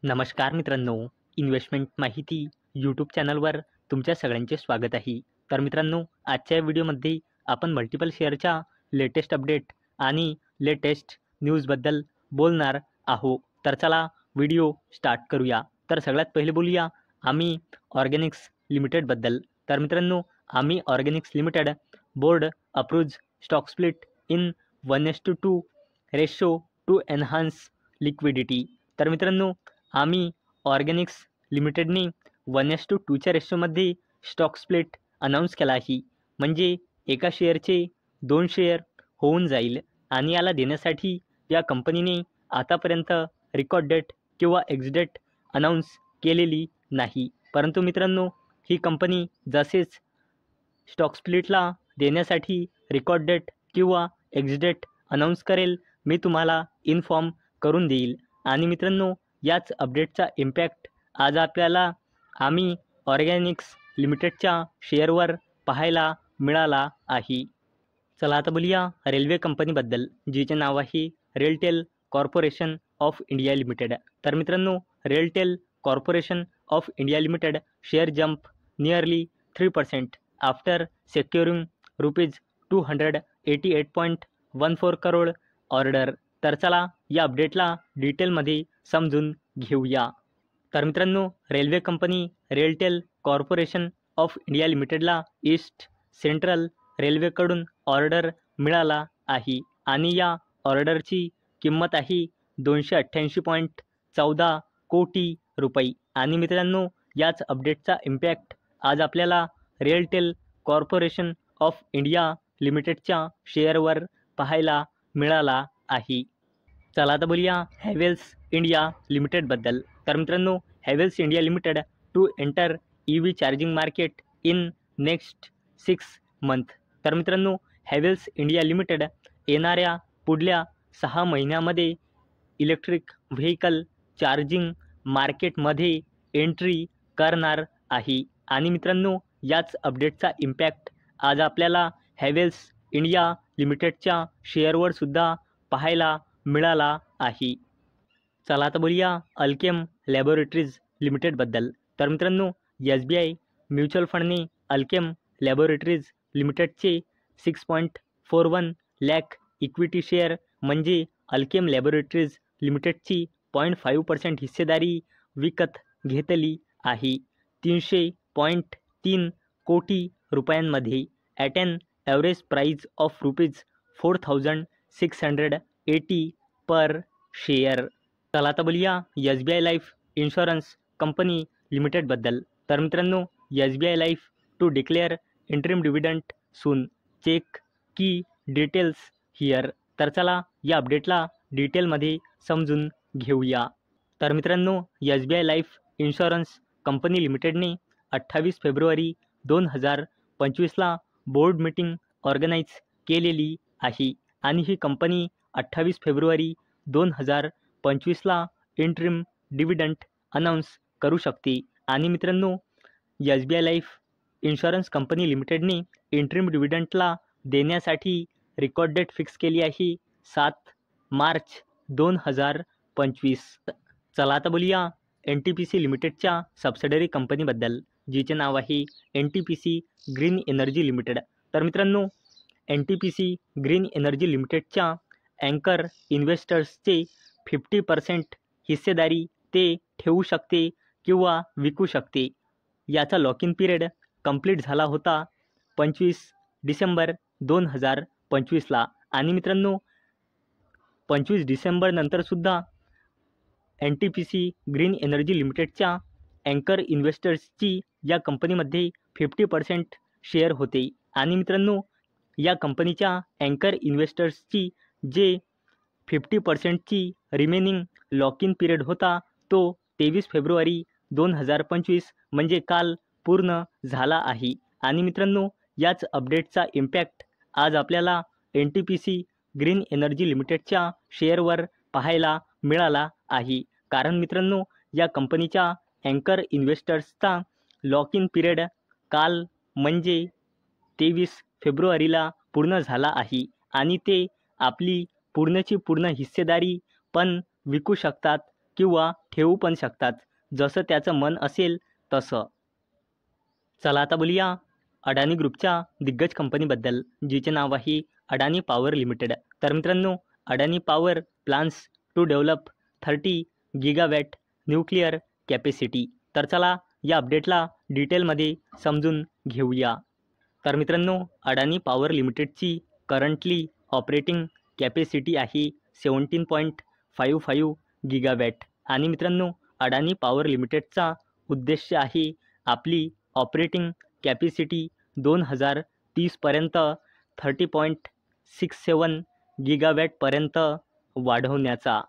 नमस्कार मित्रांनो, इन्व्हेस्टमेंट माहिती यूट्यूब चॅनलवर तुमच्या सगळ्यांचे स्वागत आहे. तर मित्रांनो, आजच्या व्हिडिओमध्ये आपण मल्टिपल शेअरच्या लेटेस्ट अपडेट आणि लेटेस्ट न्यूजबद्दल बोलणार आहोत. तर चला व्हिडिओ स्टार्ट करूया. तर सगळ्यात पहिले बोलूया आम्ही ऑर्गॅनिक्स लिमिटेडबद्दल. तर मित्रांनो, आम्ही Organics limited board approved stock split in 1:2 ratio two enhance liquidity. तर मित्रांनो, आम्ही ऑर्गॅनिक्स लिमिटेडने 1:2च्या रेशोमध्ये स्टॉक स्प्लिट अनाऊन्स केला आहे. म्हणजे एका शेअरचे 2 शेअर होऊन जाईल आणि याला देण्यासाठी या कंपनीने आतापर्यंत रेकॉर्ड डेट किंवा एक्स डेट अनाऊन्स केलेली नाही. परंतु मित्रांनो, ही कंपनी जसेच स्टॉक स्प्लिटला देण्यासाठी रेकॉर्ड डेट किंवा एक्स डेट अनाऊन्स करेल, मी तुम्हाला इन्फॉर्म करून देईल. आणि मित्रांनो, याच अपडेटचा इम्पॅक्ट आज आपल्याला आम्ही ऑर्गॅनिक्स लिमिटेडच्या शेअरवर पाहायला मिळाला आहे. चला आता बोलूया रेल्वे कंपनीबद्दल, जिचे नाव आहे RailTel corporation of India limited. तर मित्रांनो, RailTel corporation of India limited share jump nearly 3% after सेक्युरिंग ₹288.14 crore order. तर चला या अपडेटला डिटेलमध्ये समजून घेऊया. तर मित्रांनो, railway company RailTel corporation of India लिमिटेडला ईस्ट सेंट्रल रेल्वेकडून ऑर्डर मिळाला आहे आणि या ऑर्डरची किंमत आहे ₹288.14 कोटी रुपये. आणि मित्रांनो, याच अपडेटचा इम्पॅक्ट आज आपल्याला रेलटेल कॉर्पोरेशन ऑफ इंडिया लिमिटेडच्या शेअरवर पाहायला मिळाला आहे. चला आता बोलूया हॅवेल्स इंडिया लिमिटेडबद्दल. तर मित्रांनो, Havells India limited to enter EV charging market in next 6 month. तर मित्रांनो, हॅवेल्स इंडिया लिमिटेड येणाऱ्या पुढल्या 6 महिन्यामध्ये इलेक्ट्रिक व्हेकल चार्जिंग मार्केटमध्ये एंट्री करणार आहे. आणि मित्रांनो, याच अपडेटचा इम्पॅक्ट आज आपल्याला हॅवेल्स इंडिया लिमिटेडच्या शेअरवर सुद्धा पाहायला मिळाला आहे. चला आता बोलूया अल्केम लॅबोरेटरीज लिमिटेडबद्दल. तर मित्रांनो, SBI म्युच्युअल फंडने अल्केम लॅबोरेटरीज लिमिटेडचे 6.41 लाख इक्विटी शेअर म्हणजे अल्केम लॅबोरेटरीज लिमिटेडची 0.5% हिस्सेदारी विकत घेतली आहे 300.3 कोटी रुपयांमध्ये at an average price of ₹4,680 per share. चला आता बोलूया SBI लाईफ इन्शुरन्स कंपनी लिमिटेडबद्दल. तर मित्रांनो, SBI life to declare interim dividend soon. Check the details here. तर चला या अपडेटला डिटेलमध्ये समजून घेऊया. तर मित्रांनो, SBI लाईफ इन्शुरन्स कंपनी लिमिटेडने 28 फेब्रुवारी 2025ला बोर्ड मीटिंग ऑर्गनाईज केलेली आहे आणि ही कंपनी 28 फेब्रुवारी 2025ला इंटरिम डिव्हिडंड अनाऊन्स करू शकते. आणि मित्रांनो, SBI लाईफ इन्शुरन्स कंपनी लिमिटेडने इंटरिम डिव्हिडंडला देण्यासाठी रेकॉर्ड डेट फिक्स केली आहे 7 मार्च 2025. चला आता बोलूया NTPC लिमिटेडच्या सबसिडरी कंपनीबद्दल, जिचे नाव आहे NTPC ग्रीन एनर्जी लिमिटेड. तर मित्रांनो, NTPC ग्रीन एनर्जी लिमिटेडच्या अँकर इन्व्हेस्टर्सचे 50% हिस्सेदारी ते ठेवू शकते किंवा विकू शकते. याचा लॉक इन पिरियड कंप्लीट झाला होता 25 डिसेंबर 2025ला. आणि मित्रांनो, 25 डिसेंबरनंतरसुद्धा NTPC ग्रीन एनर्जी लिमिटेडच्या अँकर इन्व्हेस्टर्सची या कंपनीमध्ये 50% शेअर होते. आणि मित्रांनो, या कंपनीच्या अँकर इन्व्हेस्टर्सची जे 50%ची रिमेनिंग लॉक इन पिरियड होता तो 23 फेब्रुवारी 2025 म्हणजे काल पूर्ण झाला आहे. आणि मित्रांनो, याच अपडेटचा इम्पॅक्ट आज आपल्याला NTPC ग्रीन एनर्जी लिमिटेडच्या शेअरवर पाहायला मिळाला आहे. कारण मित्रांनो, या कंपनीच्या अँकर इन्व्हेस्टर्सचा लॉक इन पिरियड काल म्हणजे 23 फेब्रुवारीला पूर्ण झाला आहे आणि ते आपली पूर्णची पूर्ण हिस्सेदारी पण विकू शकतात किंवा ठेवू पण शकतात, जसं त्याचं मन असेल तसं. चला आता बोलूया अडानी ग्रुपच्या दिग्गज कंपनीबद्दल, जिचे नाव आहे अडानी पॉवर लिमिटेड. तर मित्रांनो, Adani power plans to develop 30 gigawatt nuclear capacity. तर चला या अपडेटला डिटेलमध्ये समजून घेऊया. तर मित्रांनो, अडानी पॉवर लिमिटेडची करंटली ऑपरेटिंग कॅपॅसिटी आहे 17.55 गिगावॅट. आणि मित्रांनो, अडानी पॉवर लिमिटेडचा उद्देश आहे आपली ऑपरेटिंग कॅपॅसिटी 2030पर्यंत 30.67 गिगावॅटपर्यंत वाढवण्याचा.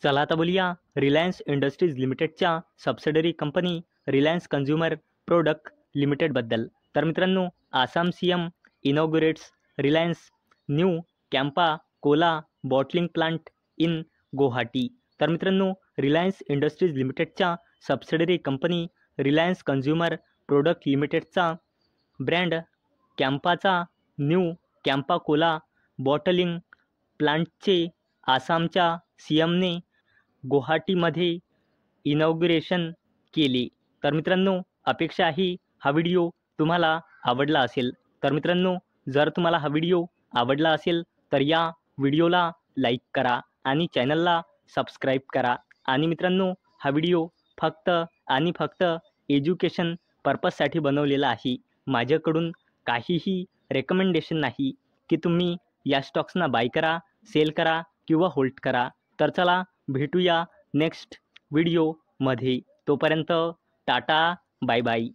चला आता बोलूया रिलायन्स इंडस्ट्रीज लिमिटेडच्या subsidiary company Reliance consumer product लिमिटेडबद्दल. तर मित्रांनो, Assam CM inaugurates Reliance new Campa cola bottling plant in Guwahati. तर मित्रांनो, रिलायन्स इंडस्ट्रीज लिमिटेडच्या subsidiary company Reliance consumer product लिमिटेडचा ब्रँड कॅम्पाचा न्यू कॅम्पा कोला बॉटलिंग प्लांटचे आसामच्या सीएमने गुवाहाटीमध्ये इनॉग्युरेशन केले. तर मित्रांनो, अपेक्षा आहे हा व्हिडिओ तुम्हाला आवडला असेल. तर मित्रांनो, जर तुम्हाला हा व्हिडिओ आवडला असेल तर या व्हिडिओला लाईक करा आणि चॅनलला सबस्क्राईब करा. आणि मित्रांनो, हा व्हिडिओ फक्त आणि फक्त एज्युकेशन पर्पजसाठी बनवलेला आहे. माझ्याकडून काहीही रेकमेंडेशन नाही की तुम्ही या स्टॉक्सना बाय करा, सेल करा किंवा होल्ड करा. तर चला भेटूया नेक्स्ट व्हिडिओमध्ये. तोपर्यंत टाटा, बाय बाय.